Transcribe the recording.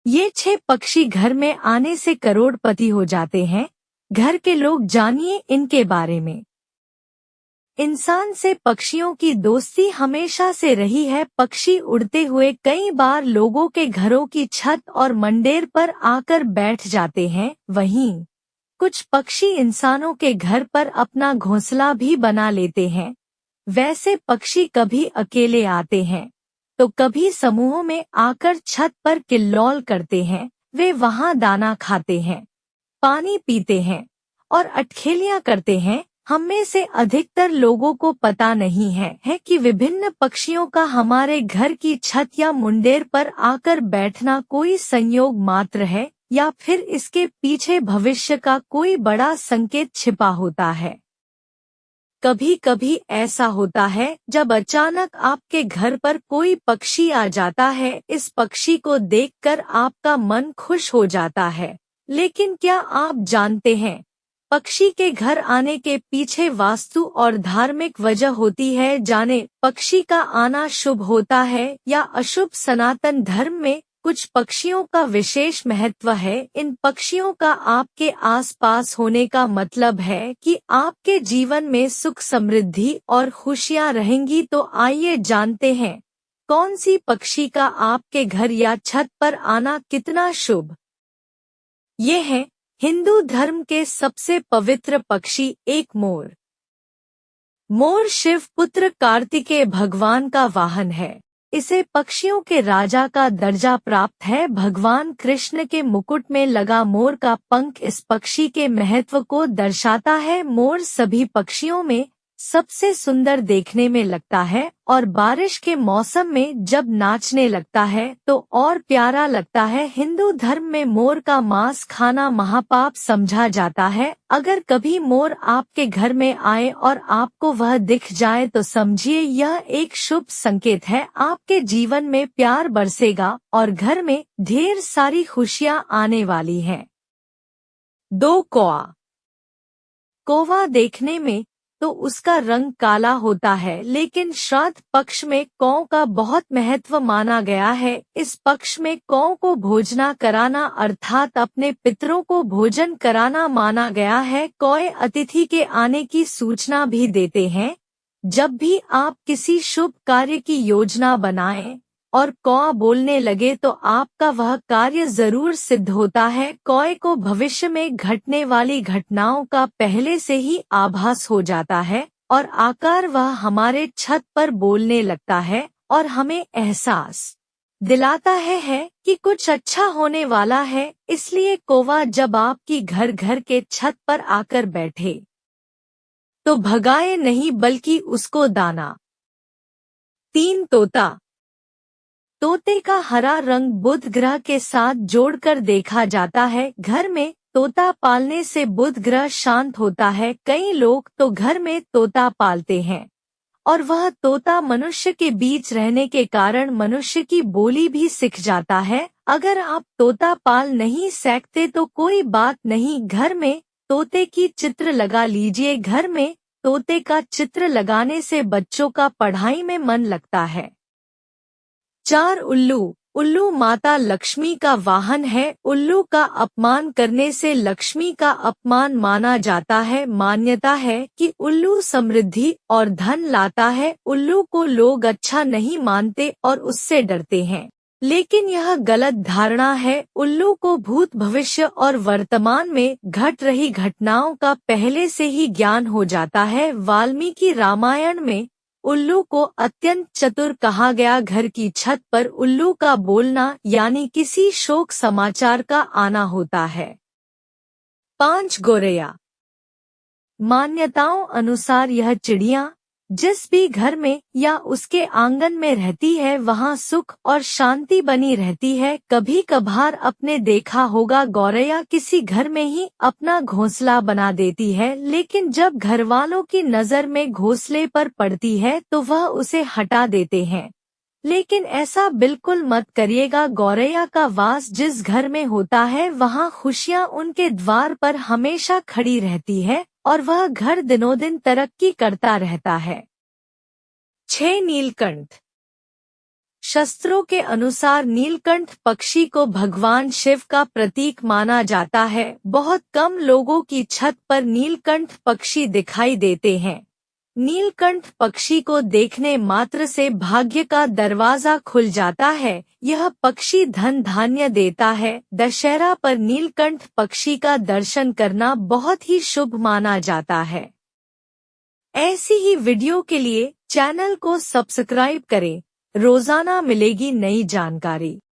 ये 6 पक्षी घर में आने से करोड़पति हो जाते हैं। घर के लोग जानिए इनके बारे में। इंसान से पक्षियों की दोस्ती हमेशा से रही है। पक्षी उड़ते हुए कई बार लोगों के घरों की छत और मंडेर पर आकर बैठ जाते हैं। वहीं कुछ पक्षी इंसानों के घर पर अपना घोंसला भी बना लेते हैं। वैसे पक्षी कभी अकेले आते हैं तो कभी समूहों में आकर छत पर किल्लौल करते हैं। वे वहां दाना खाते हैं, पानी पीते हैं और अटखेलियां करते हैं। हम में से अधिकतर लोगों को पता नहीं है कि विभिन्न पक्षियों का हमारे घर की छत या मुंडेर पर आकर बैठना कोई संयोग मात्र है या फिर इसके पीछे भविष्य का कोई बड़ा संकेत छिपा होता है। कभी कभी ऐसा होता है जब अचानक आपके घर पर कोई पक्षी आ जाता है। इस पक्षी को देखकर आपका मन खुश हो जाता है। लेकिन क्या आप जानते हैं, पक्षी के घर आने के पीछे वास्तु और धार्मिक वजह होती है। जाने पक्षी का आना शुभ होता है या अशुभ। सनातन धर्म में कुछ पक्षियों का विशेष महत्व है। इन पक्षियों का आपके आसपास होने का मतलब है कि आपके जीवन में सुख, समृद्धि और खुशियां रहेंगी। तो आइए जानते हैं कौन सी पक्षी का आपके घर या छत पर आना कितना शुभ। ये है हिंदू धर्म के सबसे पवित्र पक्षी, एक मोर। मोर शिव पुत्र कार्तिकेय भगवान का वाहन है। इसे पक्षियों के राजा का दर्जा प्राप्त है। भगवान कृष्ण के मुकुट में लगा मोर का पंख इस पक्षी के महत्व को दर्शाता है। मोर सभी पक्षियों में सबसे सुंदर देखने में लगता है और बारिश के मौसम में जब नाचने लगता है तो और प्यारा लगता है। हिंदू धर्म में मोर का मांस खाना महापाप समझा जाता है। अगर कभी मोर आपके घर में आए और आपको वह दिख जाए तो समझिए यह एक शुभ संकेत है। आपके जीवन में प्यार बरसेगा और घर में ढेर सारी खुशियां आने वाली हैं। 2 कौआ। कौवा देखने में तो उसका रंग काला होता है, लेकिन श्राद्ध पक्ष में कौ का बहुत महत्व माना गया है। इस पक्ष में कौ को भोजना कराना अर्थात अपने पितरों को भोजन कराना माना गया है। कौए अतिथि के आने की सूचना भी देते हैं। जब भी आप किसी शुभ कार्य की योजना बनाएं और कौआ बोलने लगे तो आपका वह कार्य जरूर सिद्ध होता है। कौए को भविष्य में घटने वाली घटनाओं का पहले से ही आभास हो जाता है और आकर वह हमारे छत पर बोलने लगता है और हमें एहसास दिलाता है कि कुछ अच्छा होने वाला है। इसलिए कौवा जब आपकी घर के छत पर आकर बैठे तो भगाए नहीं बल्कि उसको दाना। 3 तोता। तोते का हरा रंग बुध ग्रह के साथ जोड़कर देखा जाता है। घर में तोता पालने से बुध ग्रह शांत होता है। कई लोग तो घर में तोता पालते हैं और वह तोता मनुष्य के बीच रहने के कारण मनुष्य की बोली भी सीख जाता है। अगर आप तोता पाल नहीं सकते तो कोई बात नहीं, घर में तोते की चित्र लगा लीजिए। घर में तोते का चित्र लगाने से बच्चों का पढ़ाई में मन लगता है। 4 उल्लू। उल्लू माता लक्ष्मी का वाहन है। उल्लू का अपमान करने से लक्ष्मी का अपमान माना जाता है। मान्यता है कि उल्लू समृद्धि और धन लाता है। उल्लू को लोग अच्छा नहीं मानते और उससे डरते हैं, लेकिन यह गलत धारणा है। उल्लू को भूत, भविष्य और वर्तमान में घट रही घटनाओं का पहले से ही ज्ञान हो जाता है। वाल्मीकि रामायण में उल्लू को अत्यंत चतुर कहा गया। घर की छत पर उल्लू का बोलना यानी किसी शोक समाचार का आना होता है। 5 गौरैया। मान्यताओं अनुसार यह चिड़िया जिस भी घर में या उसके आंगन में रहती है वहां सुख और शांति बनी रहती है। कभी कभार आपने देखा होगा गौरैया किसी घर में ही अपना घोंसला बना देती है, लेकिन जब घरवालों की नजर में घोंसले पर पड़ती है तो वह उसे हटा देते हैं। लेकिन ऐसा बिल्कुल मत करिएगा। गौरैया का वास जिस घर में होता है वहां खुशियां उनके द्वार पर हमेशा खड़ी रहती है और वह घर दिनों दिन तरक्की करता रहता है। 6 नीलकंठ। शास्त्रों के अनुसार नीलकंठ पक्षी को भगवान शिव का प्रतीक माना जाता है। बहुत कम लोगों की छत पर नीलकंठ पक्षी दिखाई देते हैं। नीलकंठ पक्षी को देखने मात्र से भाग्य का दरवाजा खुल जाता है। यह पक्षी धन धान्य देता है। दशहरा पर नीलकंठ पक्षी का दर्शन करना बहुत ही शुभ माना जाता है। ऐसी ही वीडियो के लिए चैनल को सब्सक्राइब करें। रोजाना मिलेगी नई जानकारी।